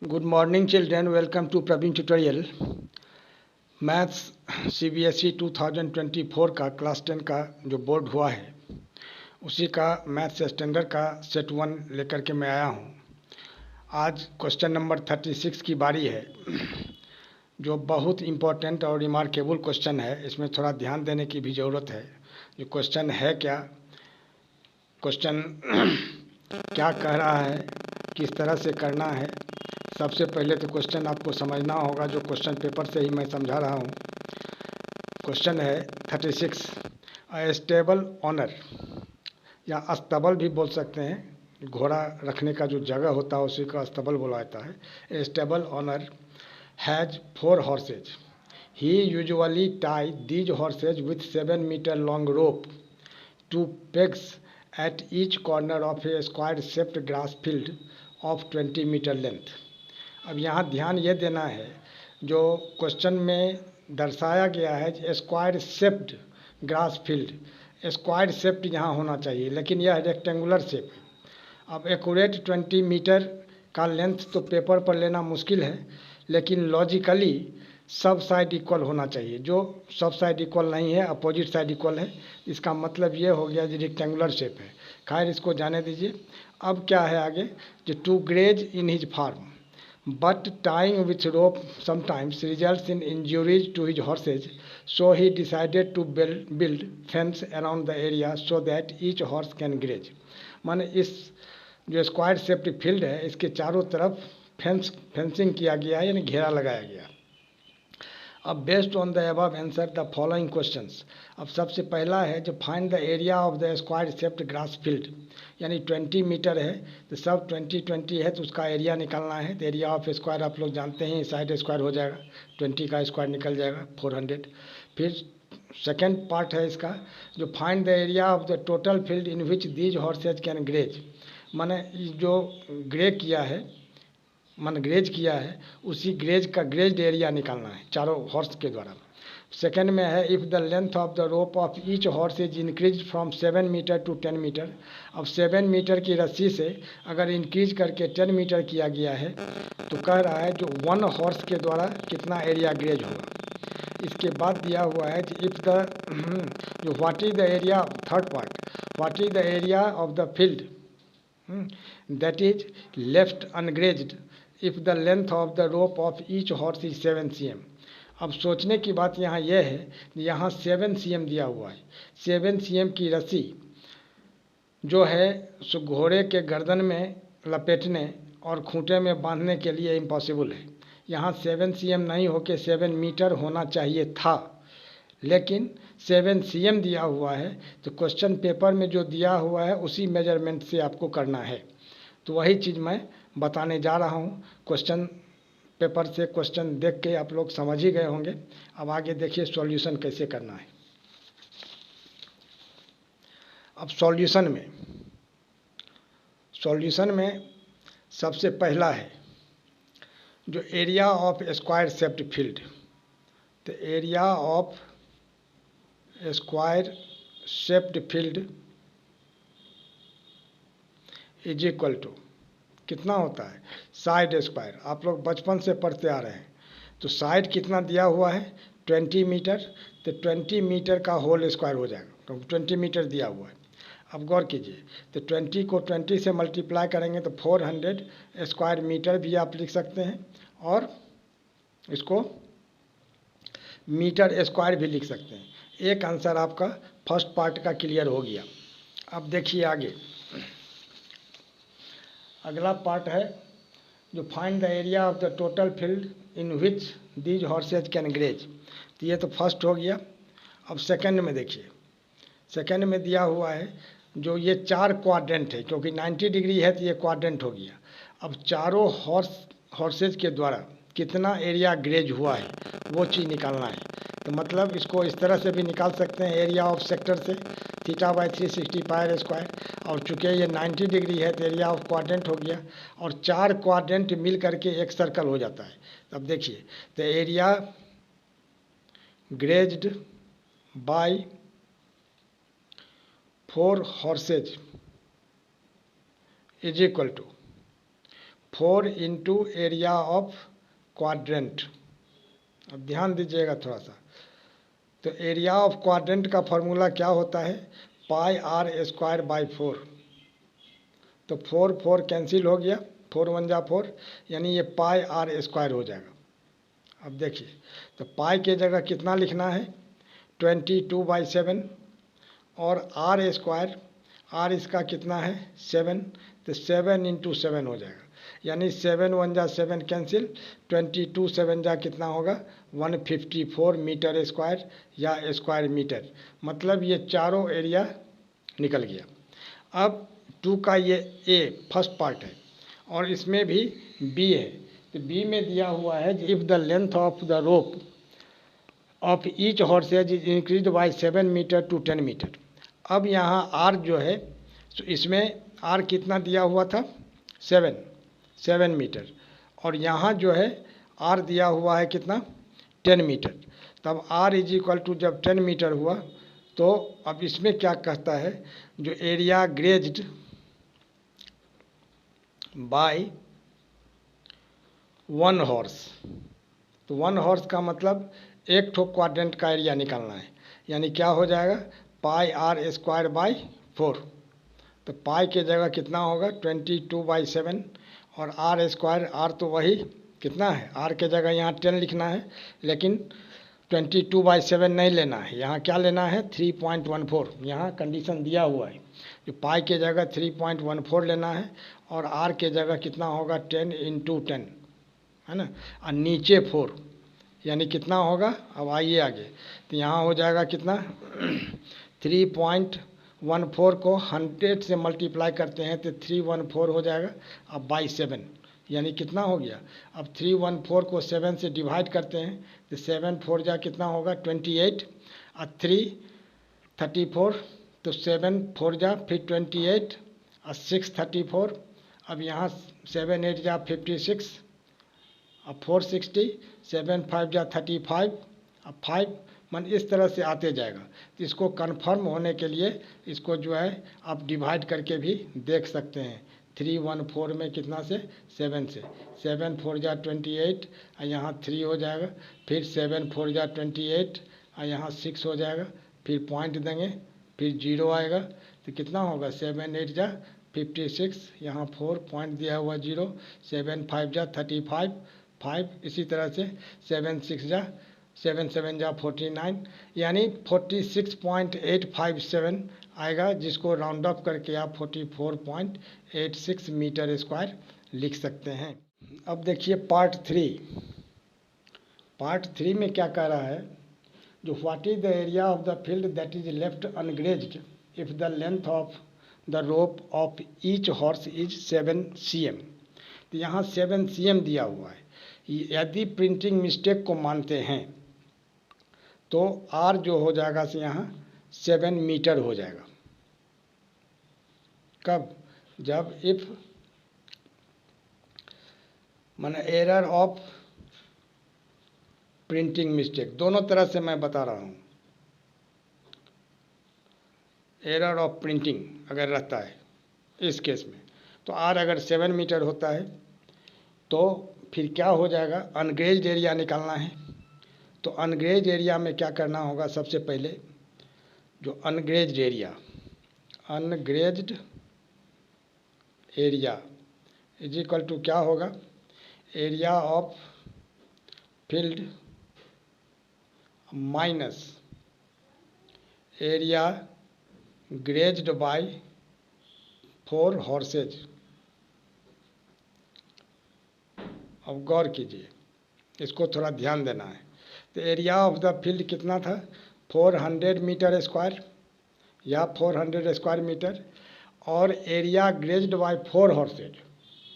Good morning children, welcome to Praveen tutorial. Maths CBSE 2024 का class 10 का जो board हुआ है उसी का मैथ्स स्टैंडर्ड का सेट 1 लेकर के मैं आया हूँ। आज क्वेश्चन नंबर 36 की बारी है जो बहुत इम्पोर्टेंट और रिमार्केबल क्वेश्चन है। इसमें थोड़ा ध्यान देने की भी ज़रूरत है। जो क्वेश्चन है क्या, क्वेश्चन क्या कह रहा है, किस तरह से करना है। सबसे पहले तो क्वेश्चन आपको समझना होगा, जो क्वेश्चन पेपर से ही मैं समझा रहा हूँ। क्वेश्चन है 36, अ स्टेबल ऑनर, या अस्तबल भी बोल सकते हैं। घोड़ा रखने का जो जगह होता है उसी का अस्तबल बोला जाता है। A stable owner has 4 horses. He usually tie these horses with 7 meter long rope to pegs at each corner of a square shaped grass field of 20 meter length. अब यहाँ ध्यान ये देना है, जो क्वेश्चन में दर्शाया गया है square shaped grass field, square shaped यहाँ होना चाहिए, लेकिन यह रेक्टेंगुलर शेप है। अब एक्यूरेट 20 मीटर का लेंथ तो पेपर पर लेना मुश्किल है, लेकिन लॉजिकली सब साइड इक्वल होना चाहिए। जो सब साइड इक्वल नहीं है, अपोजिट साइड इक्वल है, इसका मतलब ये हो गया जो रेक्टेंगुलर शेप है। खैर, इसको जाने दीजिए। अब क्या है आगे, जो to graze in his farm but tying with rope sometimes results in injuries to his horses, so he decided to build fence around the area so that each horse can graze. माने इस जो square shaped field है इसके चारों तरफ fencing किया गया है, यानी घेरा लगाया गया। अब based on the above answer the following questions. अब सबसे पहला है जो find the area of the square shaped grass field, यानी 20 मीटर है तो सब 20 है तो उसका एरिया निकालना है। तो एरिया ऑफ स्क्वायर आप लोग जानते हैं, साइड स्क्वायर हो जाएगा, 20 का स्क्वायर निकल जाएगा 400। फिर सेकेंड पार्ट है इसका, जो find the area of the total field in which these horses can graze, माने जो ग्रे किया है, ग्रेज किया है, उसी ग्रेज का ग्रेज एरिया निकालना है चारों हॉर्स के द्वारा। सेकेंड में है if the length of the rope of each horse is increase from 7 metre to 10 metre. अब 7 मीटर की रस्सी से अगर इंक्रीज करके 10 मीटर किया गया है तो कह रहा है जो 1 हॉर्स के द्वारा कितना एरिया ग्रेज होगा। इसके बाद दिया हुआ है कि इफ़ द जो what is the area, third part, what is the area of the field that is left ungrazed if the length of the rope of each horse is 7 cm. अब सोचने की बात यहाँ यह है, यहाँ 7 cm दिया हुआ है। 7 cm की रस्सी जो है सो घोड़े के गर्दन में लपेटने और खूंटे में बांधने के लिए इम्पॉसिबल है। यहाँ 7 cm नहीं होके 7 मीटर होना चाहिए था, लेकिन 7 cm दिया हुआ है तो क्वेश्चन पेपर में जो दिया हुआ है उसी मेजरमेंट से आपको करना है। तो वही चीज़ मैं बताने जा रहा हूँ। क्वेश्चन पेपर से क्वेश्चन देख के आप लोग समझ ही गए होंगे। अब आगे देखिए सॉल्यूशन कैसे करना है। अब सॉल्यूशन में सबसे पहला है जो area of square shaped field. तो area of square shaped field is equal to कितना होता है, साइड स्क्वायर। आप लोग बचपन से पढ़ते आ रहे हैं। तो साइड कितना दिया हुआ है 20 मीटर, तो 20 मीटर का होल स्क्वायर हो जाएगा, तो 20 मीटर दिया हुआ है। अब गौर कीजिए, तो 20 को 20 से मल्टीप्लाई करेंगे तो 400 स्क्वायर मीटर भी आप लिख सकते हैं, और इसको मीटर स्क्वायर भी लिख सकते हैं। एक आंसर आपका फर्स्ट पार्ट का क्लियर हो गया। अब देखिए आगे, अगला पार्ट है जो find the area of the total field in which these horses can graze. तो ये तो फर्स्ट हो गया। अब सेकंड में देखिए, सेकंड में दिया हुआ है जो ये 4 क्वाड्रेंट है, क्योंकि 90 डिग्री है तो ये क्वाड्रेंट हो गया। अब चारों हॉर्सेज के द्वारा कितना एरिया ग्रेज हुआ है वो चीज़ निकालना है। तो मतलब इसको इस तरह से भी निकाल सकते हैं, एरिया ऑफ सेक्टर से θ/360 पायर स्क्वायर, और चूँकि ये 90 डिग्री है तो एरिया ऑफ क्वाड्रेंट हो गया, और 4 क्वाड्रेंट मिल करके एक सर्कल हो जाता है। अब देखिए, तो area grazed by 4 horses is equal to 4 into area of quadrant. अब ध्यान दीजिएगा थोड़ा सा। तो एरिया ऑफ क्वाड्रेंट का फॉर्मूला क्या होता है, पाई आर स्क्वायर बाई 4। तो 4 4 कैंसिल हो गया, 4 1 जा 4, यानी ये पाई आर स्क्वायर हो जाएगा। अब देखिए, तो पाई के जगह कितना लिखना है, 22/7, और आर स्क्वायर, आर इसका कितना है 7, तो 7 इंटू 7 हो जाएगा, यानी 7 1 जा 7 कैंसिल, 22 7 जा कितना होगा 154 मीटर स्क्वायर या स्क्वायर मीटर। मतलब ये चारों एरिया निकल गया। अब 2 का ये ए फर्स्ट पार्ट है और इसमें भी बी है। तो बी में दिया हुआ है if the length of the rope of each horses is increase by 7 metre to 10 metre. अब यहाँ आर जो है, तो इसमें आर कितना दिया हुआ था 7 मीटर, और यहाँ जो है आर दिया हुआ है कितना 10 मीटर। तब आर इज इक्वल टू जब 10 मीटर हुआ, तो अब इसमें क्या कहता है, जो एरिया ग्रेज्ड बाय 1 हॉर्स। तो 1 हॉर्स का मतलब एक ठो क्वाड्रेंट का एरिया निकालना है, यानी क्या हो जाएगा पाई आर स्क्वायर बाई 4। तो पाई के जगह कितना होगा 22/7, और आर स्क्वायर, आर तो वही कितना है, आर के जगह यहाँ 10 लिखना है, लेकिन 22/7 नहीं लेना है, यहाँ क्या लेना है 3.14। यहाँ कंडीशन दिया हुआ है, जो पाई के जगह 3.14 लेना है, और आर के जगह कितना होगा 10 इंटू 10, है ना, और नीचे 4, यानी कितना होगा। अब आइए आगे, तो यहाँ हो जाएगा कितना 3.14 को 100 से मल्टीप्लाई करते हैं तो 314 हो जाएगा, अब बाई 7, यानी कितना हो गया। अब 314 को 7 से डिवाइड करते हैं तो 7 4 जा कितना होगा 28, और 3 34, तो 7 4 जा फिर 28, और 6 34, अब यहाँ 7 8 जा 56, अब 460, 7 5 जा 35, अब 5 मन इस तरह से आते जाएगा। तो इसको कंफर्म होने के लिए इसको जो है आप डिवाइड करके भी देख सकते हैं। 314 में कितना से 7 से, 7 4 जा 28, और यहाँ 3 हो जाएगा, फिर 7 4 जा 28, और यहाँ 6 हो जाएगा, फिर पॉइंट देंगे, फिर 0 आएगा, तो कितना होगा 7 8 जा 56, यहाँ 4 पॉइंट दिया हुआ 0, 7 5 जा 35, 5, इसी तरह से 7 6 जा 7 7 जा 49, यानी 46.857 आएगा, जिसको राउंड अप करके आप 44.86 मीटर स्क्वायर लिख सकते हैं। अब देखिए पार्ट 3। पार्ट 3 में क्या कह रहा है, जो what is the area of the field that is left ungrazed if the length of the rope of each horse is 7 cm। तो यहाँ 7 cm दिया हुआ है। यदि प्रिंटिंग मिस्टेक को मानते हैं तो आर जो हो जाएगा से यहाँ 7 मीटर हो जाएगा। कब, जब इफ माने एरर ऑफ प्रिंटिंग मिस्टेक, दोनों तरह से मैं बता रहा हूँ। एरर ऑफ प्रिंटिंग अगर रहता है इस केस में, तो आर अगर 7 मीटर होता है तो फिर क्या हो जाएगा, अनग्रेज्ड एरिया निकालना है। तो अनग्रेज्ड एरिया में क्या करना होगा, सबसे पहले जो ungrazed area is equal to क्या होगा, area of field minus area grazed by 4 horses. अब गौर कीजिए, इसको थोड़ा ध्यान देना है। तो एरिया ऑफ द फील्ड कितना था 400 मीटर स्क्वायर या 400 स्क्वायर मीटर, और एरिया ग्रेज्ड बाय 4 हॉर्सेज।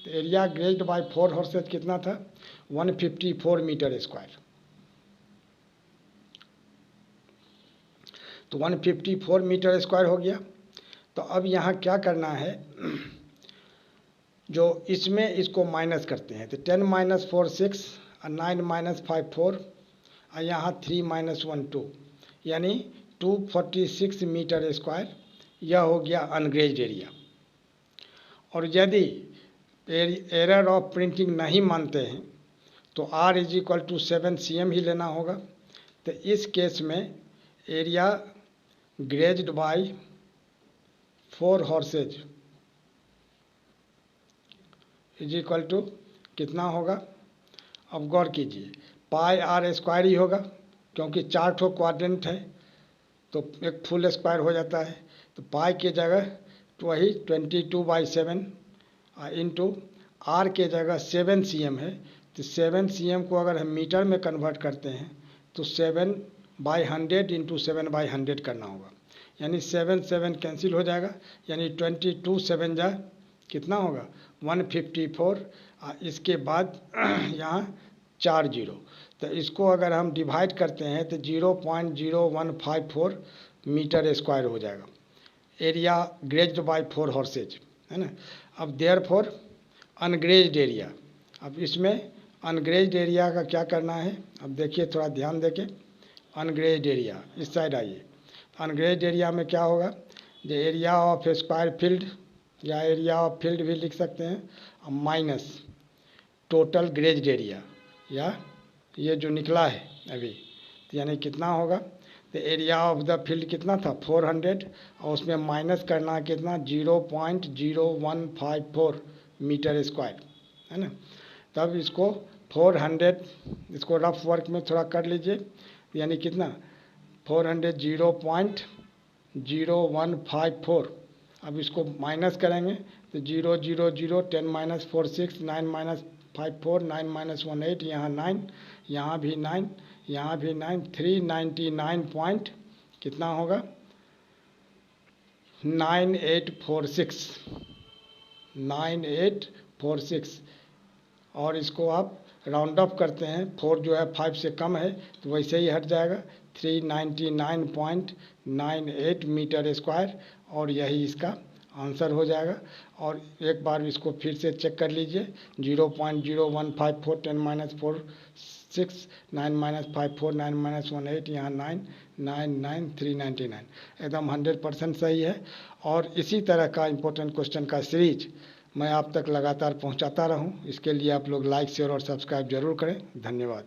तो एरिया ग्रेज्ड बाय 4 हॉर्सेज कितना था 154 मीटर स्क्वायर। तो 154 मीटर स्क्वायर हो गया। तो अब यहाँ क्या करना है, जो इसमें इसको माइनस करते हैं, तो 10 - 4 6, और 9 - 5 4, और यहाँ 3 - 1 2, यानी 246 मीटर स्क्वायर। यह हो गया अनग्रेज्ड एरिया। और यदि एरर ऑफ प्रिंटिंग नहीं मानते हैं तो R is equal to 7 cm ही लेना होगा। तो इस केस में area grazed by 4 horses is equal to कितना होगा? अब गौर कीजिए, पाई R स्क्वायर ही होगा क्योंकि 4 ठो क्वाड्रेंट है तो एक फुल स्क्वायर हो जाता है। तो पाई के जगह तो वही 22/7 इंटू R के जगह 7 cm है तो 7 cm को अगर हम मीटर में कन्वर्ट करते हैं तो 7/100 इंटू 7/100 करना होगा, यानी 7 कैंसिल हो जाएगा, यानी 22 7 जा कितना होगा 154। इसके बाद यहाँ 4 जीरो, तो इसको अगर हम डिवाइड करते हैं तो 0.0154 मीटर स्क्वायर हो जाएगा। एरिया ग्रेज्ड बाय 4 हॉर्सेज है ना। अब देयरफॉर अनग्रेज्ड एरिया, अब इसमें अनग्रेज्ड एरिया का क्या करना है? अब देखिए थोड़ा ध्यान देके, अनग्रेज्ड एरिया इस साइड आइए। अनग्रेज्ड एरिया में क्या होगा? जो एरिया ऑफ स्क्वायर फील्ड या एरिया ऑफ फील्ड भी लिख सकते हैं, माइनस टोटल ग्रेज्ड एरिया, या ये जो निकला है अभी, तो यानी कितना होगा? तो एरिया ऑफ द फील्ड कितना था 400 और उसमें माइनस करना है कितना 0.0154 मीटर स्क्वायर है ना। तब इसको 400, इसको रफ वर्क में थोड़ा कर लीजिए, यानी कितना 400 0.0154। अब इसको माइनस करेंगे तो 0 0 0 10 माइनस 4 6 9 माइनस 5 4 9 माइनस 1 8, यहाँ 9, यहाँ भी 9, यहाँ भी 9, 399 पॉइंट कितना होगा 9846। और इसको आप राउंड अप करते हैं, 4 जो है 5 से कम है तो वैसे ही हट जाएगा 399.98 मीटर स्क्वायर, और यही इसका आंसर हो जाएगा। और एक बार इसको फिर से चेक कर लीजिए, 0.0154 10 माइनस 4 6 9 माइनस 5 4 9 माइनस 1 8, यहाँ 9 9 9 399, एकदम 100% सही है। और इसी तरह का इम्पोर्टेंट क्वेश्चन का सीरीज मैं आप तक लगातार पहुंचाता रहूं, इसके लिए आप लोग लाइक शेयर और सब्सक्राइब जरूर करें। धन्यवाद।